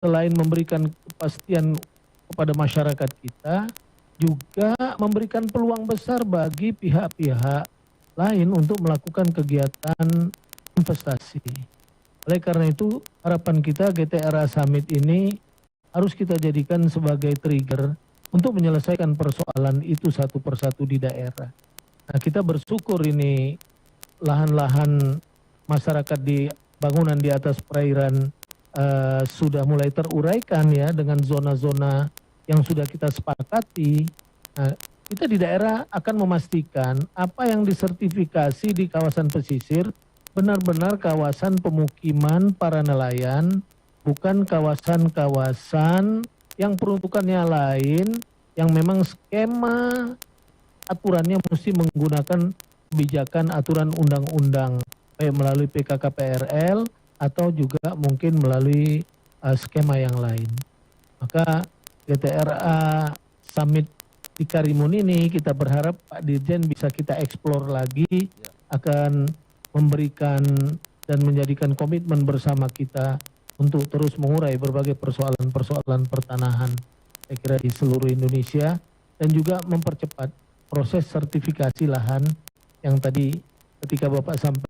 selain memberikan kepastian kepada masyarakat kita, juga memberikan peluang besar bagi pihak-pihak lain untuk melakukan kegiatan investasi. Oleh karena itu, harapan kita GTRA Summit ini harus kita jadikan sebagai trigger untuk menyelesaikan persoalan itu satu persatu di daerah. Nah, kita bersyukur ini lahan-lahan masyarakat di bangunan di atas perairan sudah mulai teruraikan ya dengan zona-zona yang sudah kita sepakati. Nah, kita di daerah akan memastikan apa yang disertifikasi di kawasan pesisir benar-benar kawasan pemukiman para nelayan, bukan kawasan-kawasan yang peruntukannya lain, yang memang skema aturannya mesti menggunakan kebijakan aturan undang-undang, baik melalui PKKPRL atau juga mungkin melalui skema yang lain. Maka GTRA Summit di Karimun ini kita berharap Pak Dirjen bisa kita eksplor lagi, akan memberikan dan menjadikan komitmen bersama kita untuk terus mengurai berbagai persoalan-persoalan pertanahan, saya kira di seluruh Indonesia, dan juga mempercepat proses sertifikasi lahan yang tadi ketika Bapak sampaikan.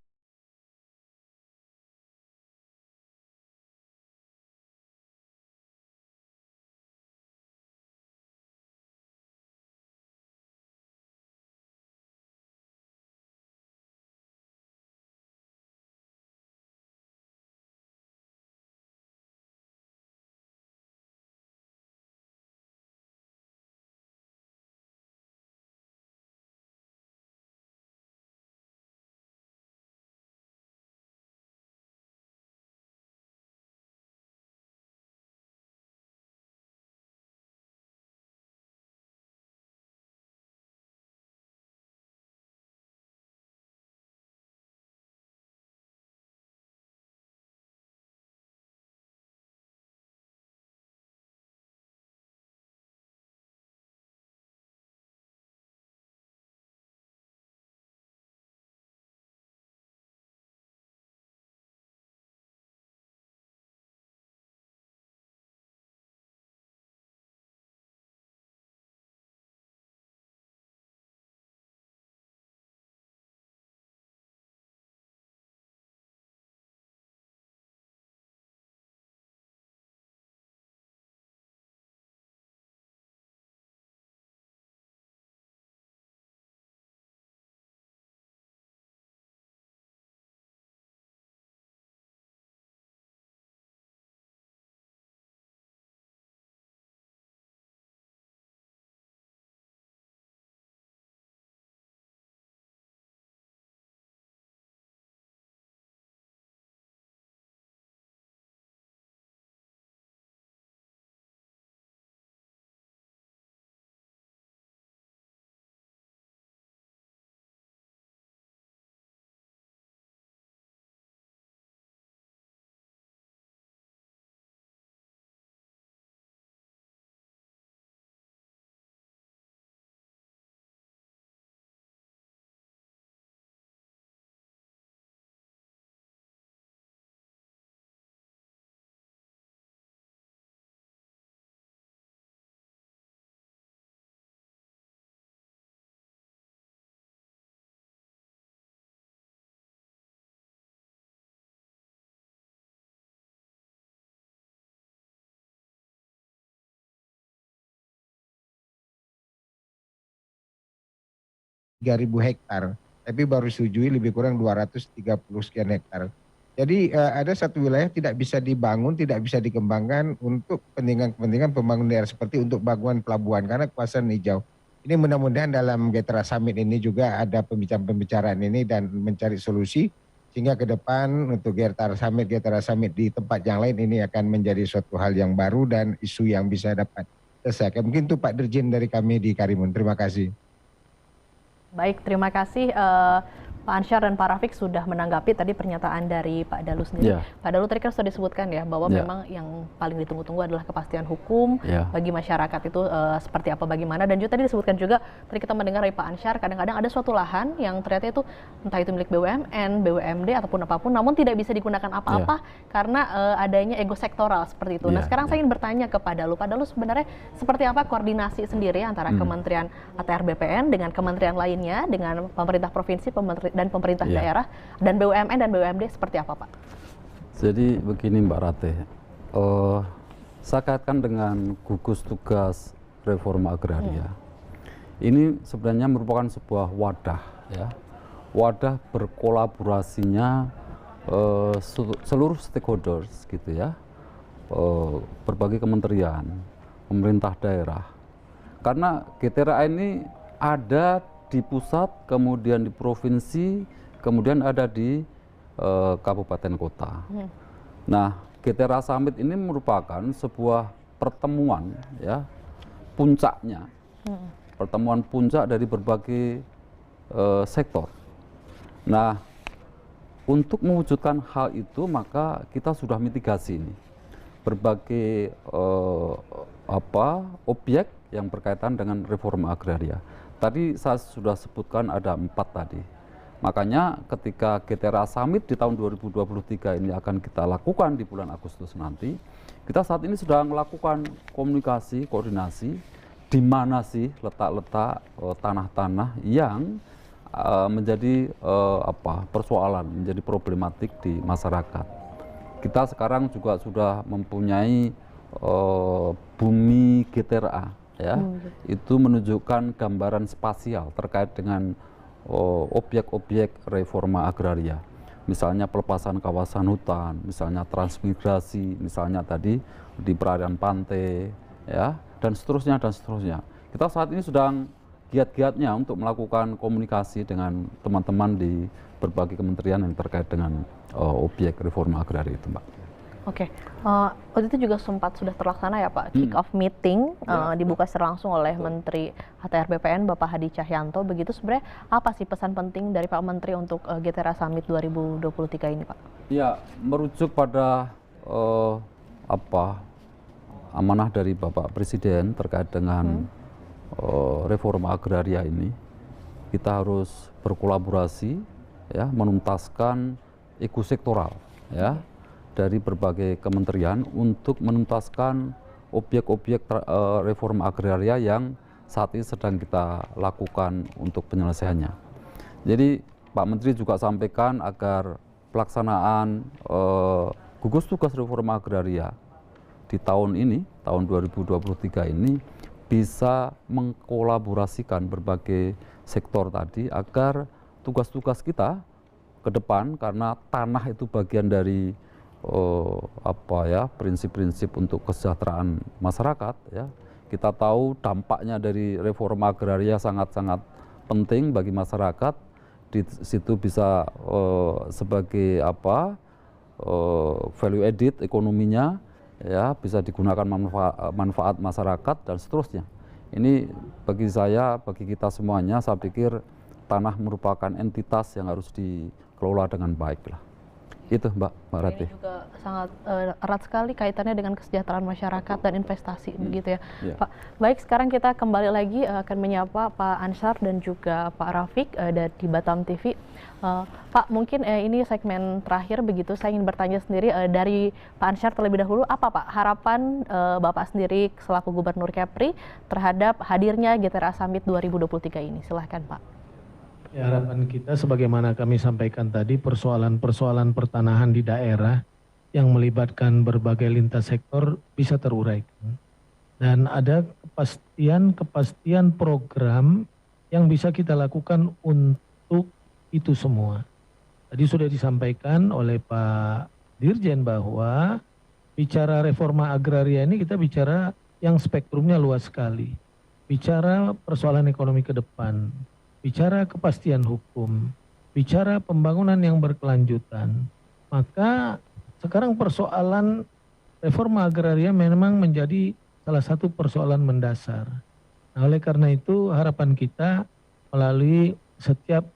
Hektar, tapi baru setujui lebih kurang 230 sekian hektar. Jadi ada satu wilayah tidak bisa dibangun, tidak bisa dikembangkan untuk kepentingan pembangunan daerah seperti untuk bangunan pelabuhan karena kawasan hijau. Ini mudah-mudahan dalam GTRA Summit ini juga ada pembicaraan ini dan mencari solusi sehingga ke depan untuk GTRA Summit di tempat yang lain ini akan menjadi suatu hal yang baru dan isu yang bisa dapat selesai. Mungkin itu Pak Dirjen dari kami di Karimun. Terima kasih. Baik, terima kasih Pak Ansyar dan Pak Rafiq sudah menanggapi tadi pernyataan dari Pak Dalu sendiri. Pak Dalu tadi kan sudah disebutkan ya bahwa memang yang paling ditunggu-tunggu adalah kepastian hukum bagi masyarakat itu seperti apa bagaimana, dan juga tadi disebutkan juga tadi kita mendengar dari Pak Ansyar kadang-kadang ada suatu lahan yang ternyata itu entah itu milik BUMN, BUMD ataupun apapun, namun tidak bisa digunakan apa-apa karena adanya ego sektoral seperti itu. Nah sekarang saya ingin bertanya ke Pak Dalu. Pak Dalu sebenarnya seperti apa koordinasi sendiri antara Kementerian ATR BPN dengan kementerian lainnya, dengan pemerintah provinsi, dan pemerintah daerah, dan BUMN dan BUMD seperti apa, Pak? Jadi begini Mbak Ratih, saya kaitkan dengan gugus tugas reforma agraria. Ini sebenarnya merupakan sebuah wadah, ya, wadah berkolaborasinya seluruh stakeholders, gitu ya, berbagai kementerian, pemerintah daerah. Karena GTRA ini ada di pusat, kemudian di provinsi, kemudian ada di kabupaten kota. Nah, GTRA Summit ini merupakan sebuah pertemuan, ya, puncaknya, pertemuan puncak dari berbagai sektor. Nah, untuk mewujudkan hal itu maka kita sudah mitigasi ini berbagai objek yang berkaitan dengan reforma agraria. Tadi saya sudah sebutkan ada 4 tadi. Makanya ketika GTRA Summit di tahun 2023 ini akan kita lakukan di bulan Agustus nanti, kita saat ini sudah melakukan komunikasi, koordinasi, di mana sih letak-letak tanah-tanah yang menjadi persoalan, menjadi problematik di masyarakat. Kita sekarang juga sudah mempunyai bumi GTRA. Ya, itu menunjukkan gambaran spasial terkait dengan objek-objek reforma agraria, misalnya pelepasan kawasan hutan, misalnya transmigrasi, misalnya tadi di perairan pantai, ya, dan seterusnya dan seterusnya. Kita saat ini sedang giat-giatnya untuk melakukan komunikasi dengan teman-teman di berbagai kementerian yang terkait dengan objek reforma agraria itu, Mbak. Oke, waktu itu juga sempat sudah terlaksana ya Pak, kick off meeting dibuka secara langsung oleh Menteri ATR BPN Bapak Hadi Cahyanto. Begitu sebenarnya apa sih pesan penting dari Pak Menteri untuk GTRA Summit 2023 ini, Pak? Ya, merujuk pada amanah dari Bapak Presiden terkait dengan reforma agraria ini, kita harus berkolaborasi, ya, menuntaskan ekosektoral, ya, dari berbagai kementerian untuk menuntaskan objek-objek reforma agraria yang saat ini sedang kita lakukan untuk penyelesaiannya. Jadi Pak Menteri juga sampaikan agar pelaksanaan gugus tugas reforma agraria di tahun ini, tahun 2023 ini, bisa mengkolaborasikan berbagai sektor tadi agar tugas-tugas kita ke depan, karena tanah itu bagian dari prinsip-prinsip untuk kesejahteraan masyarakat, ya. Kita tahu dampaknya dari reforma agraria sangat-sangat penting bagi masyarakat. Di situ bisa sebagai value added ekonominya, ya, bisa digunakan manfaat masyarakat dan seterusnya. Ini bagi saya, bagi kita semuanya, saya pikir tanah merupakan entitas yang harus dikelola dengan baik lah. Itu Mbak Ratih. Ini juga sangat erat sekali kaitannya dengan kesejahteraan masyarakat dan investasi, begitu ya, Pak. Baik, sekarang kita kembali lagi akan menyapa Pak Ansyar dan juga Pak Rafiq dari Batam TV. Pak, mungkin ini segmen terakhir begitu, saya ingin bertanya sendiri dari Pak Ansyar terlebih dahulu, apa Pak harapan Bapak sendiri selaku Gubernur Kepri terhadap hadirnya GTRA Summit 2023 ini? Silahkan Pak. Ya, harapan kita sebagaimana kami sampaikan tadi, persoalan-persoalan pertanahan di daerah yang melibatkan berbagai lintas sektor bisa teruraikan. Dan ada kepastian program yang bisa kita lakukan untuk itu semua. Tadi sudah disampaikan oleh Pak Dirjen bahwa bicara reforma agraria ini kita bicara yang spektrumnya luas sekali. Bicara persoalan ekonomi ke depan, bicara kepastian hukum, bicara pembangunan yang berkelanjutan, maka sekarang persoalan reforma agraria memang menjadi salah satu persoalan mendasar. Nah, oleh karena itu harapan kita melalui setiap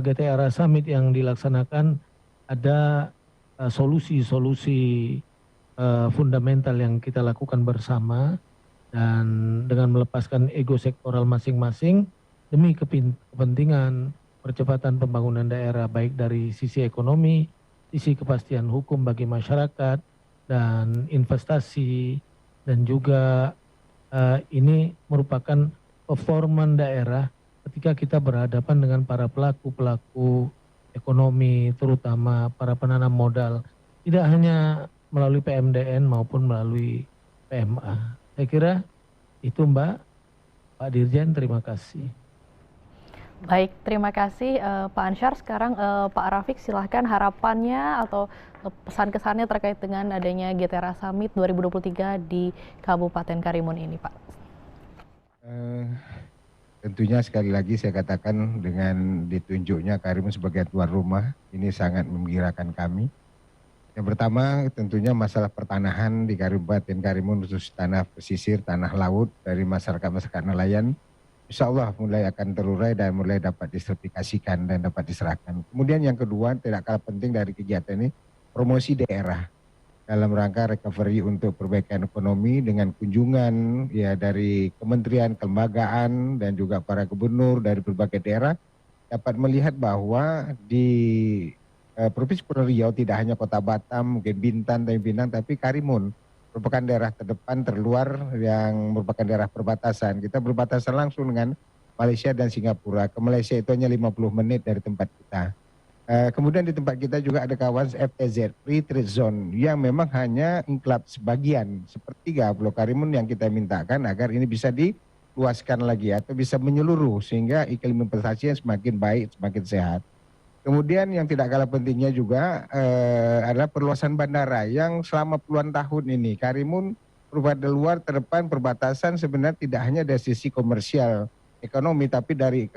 GTRA Summit yang dilaksanakan ada solusi-solusi fundamental yang kita lakukan bersama, dan dengan melepaskan ego sektoral masing-masing demi kepentingan percepatan pembangunan daerah, baik dari sisi ekonomi, sisi kepastian hukum bagi masyarakat, dan investasi, dan juga ini merupakan performan daerah ketika kita berhadapan dengan para pelaku-pelaku ekonomi, terutama para penanam modal, tidak hanya melalui PMDN maupun melalui PMA. Saya kira itu, Mbak. Pak Dirjen, terima kasih. Baik, terima kasih Pak Ansyar. Sekarang Pak Rafiq, silahkan harapannya atau pesan kesannya terkait dengan adanya GTRA Summit 2023 di Kabupaten Karimun ini, Pak. Tentunya sekali lagi saya katakan, dengan ditunjuknya Karimun sebagai tuan rumah, ini sangat menggembirakan kami. Yang pertama tentunya masalah pertanahan di Kabupaten Karimun, khusus tanah pesisir, tanah laut dari masyarakat nelayan, insya Allah mulai akan terurai dan mulai dapat disertifikasikan dan dapat diserahkan. Kemudian yang kedua, tidak kalah penting dari kegiatan ini, promosi daerah dalam rangka recovery untuk perbaikan ekonomi, dengan kunjungan ya dari kementerian, kelembagaan, dan juga para gubernur dari berbagai daerah dapat melihat bahwa di Provinsi Kepulauan Riau tidak hanya Kota Batam, mungkin Bintan, tapi Karimun merupakan daerah terdepan terluar yang merupakan daerah perbatasan. Kita berbatasan langsung dengan Malaysia dan Singapura. Ke Malaysia itu hanya 50 menit dari tempat kita. Kemudian di tempat kita juga ada kawasan FTZ, Free Trade Zone, yang memang hanya ingklap sebagian, sepertiga Pulau Karimun, yang kita mintakan agar ini bisa diluaskan lagi atau bisa menyeluruh sehingga iklim investasinya semakin baik, semakin sehat. Kemudian yang tidak kalah pentingnya juga adalah perluasan bandara yang selama puluhan tahun ini Karimun merupakan luar terdepan perbatasan, sebenarnya tidak hanya dari sisi komersial ekonomi, tapi dari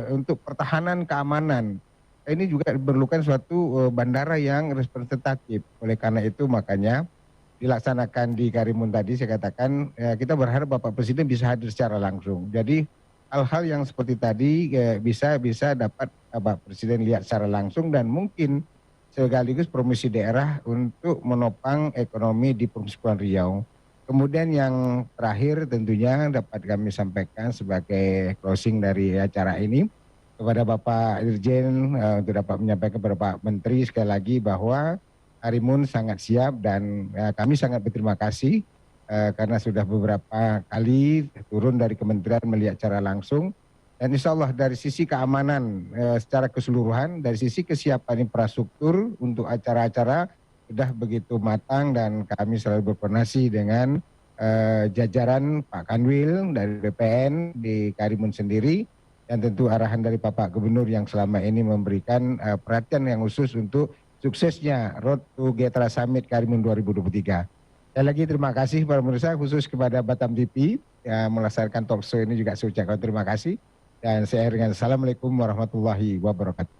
untuk pertahanan keamanan. Ini juga diperlukan suatu bandara yang representatif. Oleh karena itu makanya dilaksanakan di Karimun tadi, saya katakan kita berharap Bapak Presiden bisa hadir secara langsung. Jadi hal-hal yang seperti tadi bisa dapat Bapak Presiden lihat secara langsung, dan mungkin sekaligus promosi daerah untuk menopang ekonomi di Provinsi Kepulauan Riau. Kemudian yang terakhir tentunya dapat kami sampaikan sebagai closing dari acara ini, kepada Bapak Dirjen untuk dapat menyampaikan kepada Pak Menteri sekali lagi bahwa Karimun sangat siap, dan kami sangat berterima kasih karena sudah beberapa kali turun dari kementerian melihat secara langsung, dan insya Allah dari sisi keamanan secara keseluruhan, dari sisi kesiapan infrastruktur untuk acara-acara sudah begitu matang, dan kami selalu berkoordinasi dengan jajaran Pak Kanwil dari BPN di Karimun sendiri, dan tentu arahan dari Bapak Gubernur yang selama ini memberikan perhatian yang khusus untuk suksesnya Road to GTRA Summit Karimun 2023. Sekali lagi terima kasih para pemirsa, khusus kepada Batam TV yang melaksanakan talk show ini juga saya ucapkan terima kasih. Dan saya dengan Assalamualaikum warahmatullahi wabarakatuh.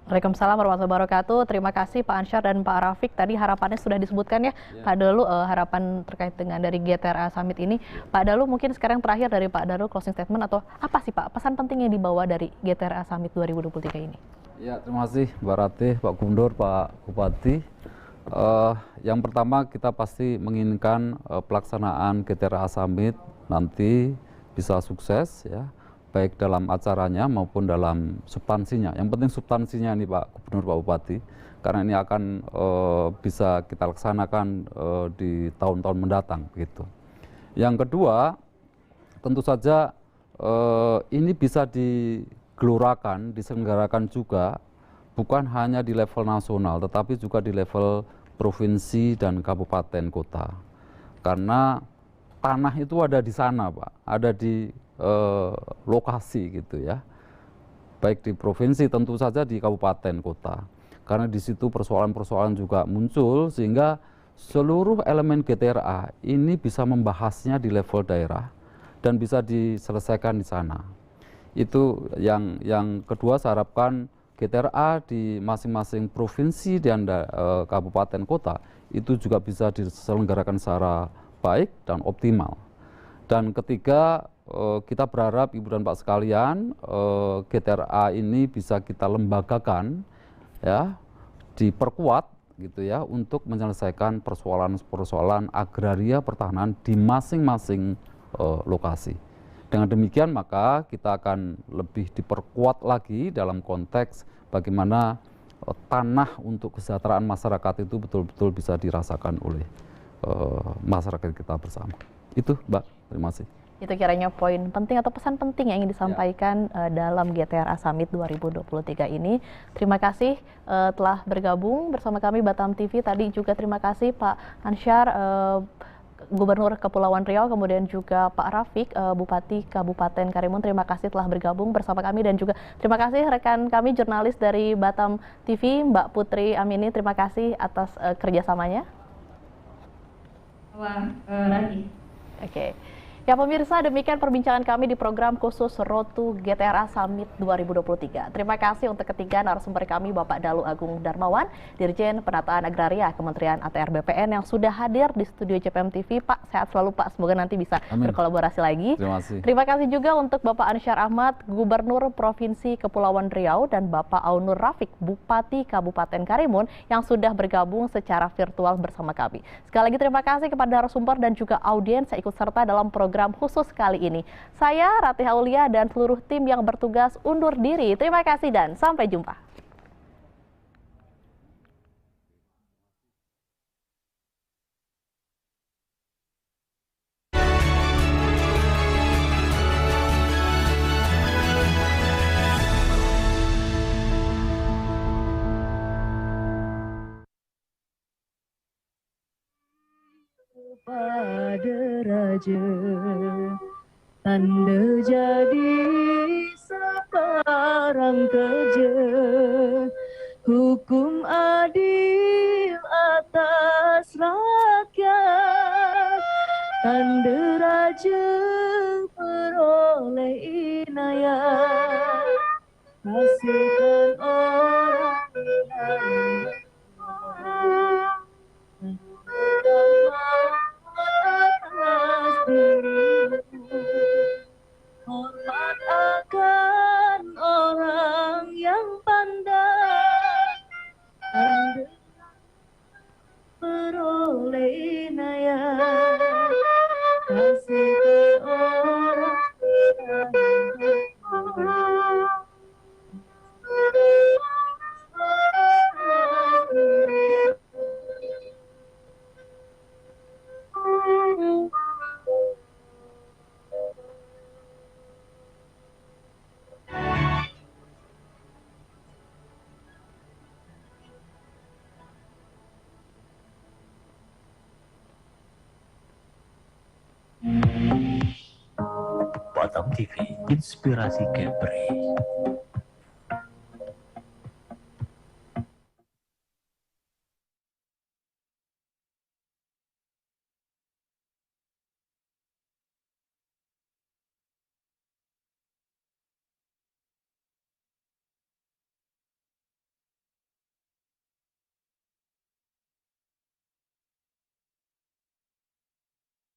Waalaikumsalam warahmatullahi wabarakatuh. Terima kasih Pak Ansyar dan Pak Rafiq. Tadi harapannya sudah disebutkan ya, Pak Dalu, harapan terkait dengan dari GTRA Summit ini. Pak Dalu, mungkin sekarang terakhir dari Pak Dalu closing statement, atau apa sih Pak pesan penting yang dibawa dari GTRA Summit 2023 ini? Ya, terima kasih Mbak Ratih, Pak Gubernur, Pak Bupati. Yang pertama, kita pasti menginginkan pelaksanaan GTRA Summit nanti bisa sukses ya, baik dalam acaranya maupun dalam substansinya. Yang penting substansinya nih Pak Gubernur, Pak Bupati, karena ini akan bisa kita laksanakan di tahun-tahun mendatang gitu. Yang kedua, tentu saja ini bisa digelurakan, diselenggarakan juga bukan hanya di level nasional, tetapi juga di level provinsi dan kabupaten kota. Karena tanah itu ada di sana Pak, ada di lokasi gitu ya, baik di provinsi tentu saja di kabupaten kota, karena di situ persoalan-persoalan juga muncul, sehingga seluruh elemen GTRA ini bisa membahasnya di level daerah dan bisa diselesaikan di sana. Itu yang kedua, saya harapkan GTRA di masing-masing provinsi dan kabupaten kota itu juga bisa diselenggarakan secara baik dan optimal. Dan ketiga, kita berharap Ibu dan Pak sekalian, GTRA ini bisa kita lembagakan, ya, diperkuat gitu ya, untuk menyelesaikan persoalan-persoalan agraria pertahanan di masing-masing lokasi. Dengan demikian maka kita akan lebih diperkuat lagi dalam konteks bagaimana tanah untuk kesejahteraan masyarakat itu betul-betul bisa dirasakan oleh masyarakat kita bersama. Itu, Mbak. Terima kasih. Itu kiranya poin penting atau pesan penting yang ingin disampaikan dalam GTRA Summit 2023 ini. Terima kasih telah bergabung bersama kami Batam TV. Tadi juga terima kasih Pak Ansyar, Gubernur Kepulauan Riau, kemudian juga Pak Rafiq, Bupati Kabupaten Karimun. Terima kasih telah bergabung bersama kami, dan juga terima kasih rekan kami jurnalis dari Batam TV, Mbak Putri Amini. Terima kasih atas kerjasamanya. Oke. Ya pemirsa, demikian perbincangan kami di program khusus Road to GTRA Summit 2023. Terima kasih untuk ketiga narasumber kami, Bapak Dalu Agung Darmawan, Dirjen Penataan Agraria Kementerian ATR BPN yang sudah hadir di studio JPM TV. Pak, sehat selalu Pak, semoga nanti bisa berkolaborasi lagi. Terima kasih. Terima kasih juga untuk Bapak Ansyar Ahmad, Gubernur Provinsi Kepulauan Riau, dan Bapak Aunur Rafiq, Bupati Kabupaten Karimun yang sudah bergabung secara virtual bersama kami. Sekali lagi terima kasih kepada narasumber dan juga audiens yang ikut serta dalam program khusus kali ini. Saya Ratih Aulia dan seluruh tim yang bertugas undur diri. Terima kasih dan sampai jumpa. Pada raja tanda jadi sekarang kerja, hukum adil atas rakyat, tanda raja peroleh inayat, hasilkan orang yang hormat akan orang yang pandai, Anda peroleh inayat, kasih orang Batam TV, inspirasi Kepri.